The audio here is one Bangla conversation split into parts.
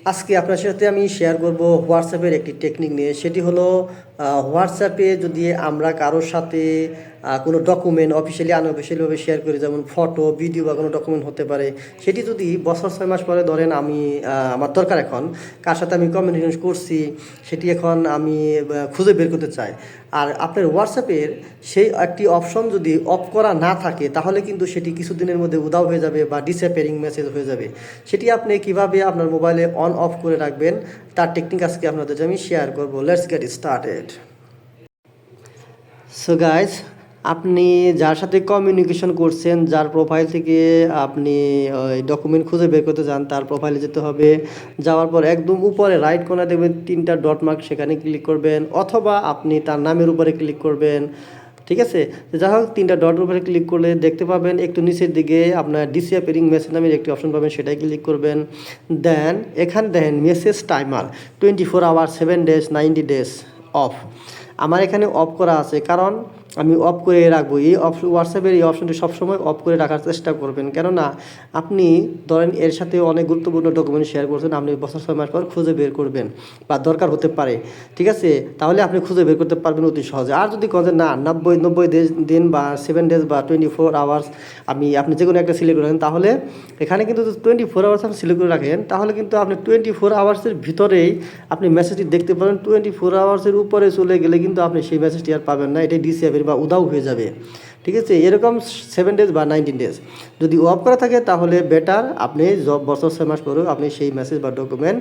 আজকে আপনার সাথে আমি শেয়ার করব হোয়াটসঅ্যাপের একটি টেকনিক নিয়ে। সেটি হলো হোয়াটসঅ্যাপে যদি আমরা কারোর সাথে কোনো ডকুমেন্ট অফিসিয়ালি আনঅফিসিয়ালিভাবে শেয়ার করি, যেমন ফটো, ভিডিও বা কোনো ডকুমেন্ট হতে পারে, সেটি যদি বছর 6 মাস পরে ধরেন আমি আমার দরকার এখন কার সাথে আমি কমিউনিকেশন করছি সেটি এখন আমি খুঁজে বের করতে চাই। আর আপনার হোয়াটসঅ্যাপের সেই একটি অপশন যদি অফ করা না থাকে তাহলে কিন্তু সেটি কিছুদিনের মধ্যে উধাও হয়ে যাবে বা ডিসঅ্যাপিয়ারিং মেসেজ হয়ে যাবে। সেটি আপনি কিভাবে আপনার মোবাইলে অন অফ করে রাখবেন তার টেকনিক আজকে আপনাদের আমি শেয়ার করব। Let's get started. So guys, আপনি যার সাথে কমিউনিকেশন করছেন, যার প্রোফাইল থেকে আপনি ওই ডকুমেন্ট খুঁজে বের করতে চান, তার প্রোফাইলে যেতে হবে। যাওয়ার পর একদম উপরে রাইট কোণা দেখবেন 3টা ডট মার্ক, সেখানে ক্লিক করবেন, অথবা আপনি তার নামের উপরে ক্লিক করবেন। ঠিক আছে, যাই হোক 3টা ডটের উপরে ক্লিক করলে দেখতে পাবেন একটু নিচের দিকে আপনার ডিসঅ্যাপিয়ারিং মেসেজ নামের একটি অপশন পাবেন, সেটাই ক্লিক করবেন। দেন এখানে দেখেন message timer 24 hour, 7 days, 90 days off. আমার এখানে অফ করা আছে, কারণ আমি অফ করে রাখবো। এই হোয়াটসঅ্যাপের এই অপশনটি সবসময় অফ করে রাখার চেষ্টা করবেন, কেননা আপনি ধরেন এর সাথে অনেক গুরুত্বপূর্ণ ডকুমেন্ট শেয়ার করছেন, আপনি বছর 6 মাস পর খুঁজে বের করবেন বা দরকার হতে পারে। ঠিক আছে, তাহলে আপনি খুঁজে বের করতে পারবেন অতি সহজে। আর যদি করেন না 90 দিন বা 7 ডেজ বা 24 আওয়ার্স আপনি যে কোনো একটা সিলেক্ট করেন, তাহলে এখানে কিন্তু 24 আওয়ার্স আপনি সিলেক্ট করে রাখেন, তাহলে কিন্তু আপনি 24 আওয়ার্সের ভিতরেই আপনি মেসেজটি দেখতে পারেন। 24 আওয়ার্সের উপরে চলে গেলে কিন্তু আপনি সেই মেসেজটি আর পাবেন না, এটাই ডিসঅ্যাপিয়ার বা উধাও হয়ে যাবে। ঠিক আছে, এরকম 7 ডেজ বা 19 ডেজ যদি অফ করা থাকে তাহলে বেটার আপনি বছর 6 মাস পরেও আপনি সেই মেসেজ বা ডকুমেন্ট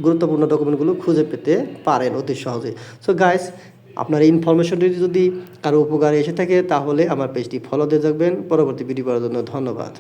গুরুত্বপূর্ণ ডকুমেন্টগুলো খুঁজে পেতে পারেন অতি সহজে। সো গাইস, আপনার এই ইনফরমেশনটি যদি কারো উপকারে এসে থাকে তাহলে আমার পেজটি ফলো দিয়ে থাকবেন। পরবর্তী ভিডিও পাওয়ার জন্য ধন্যবাদ।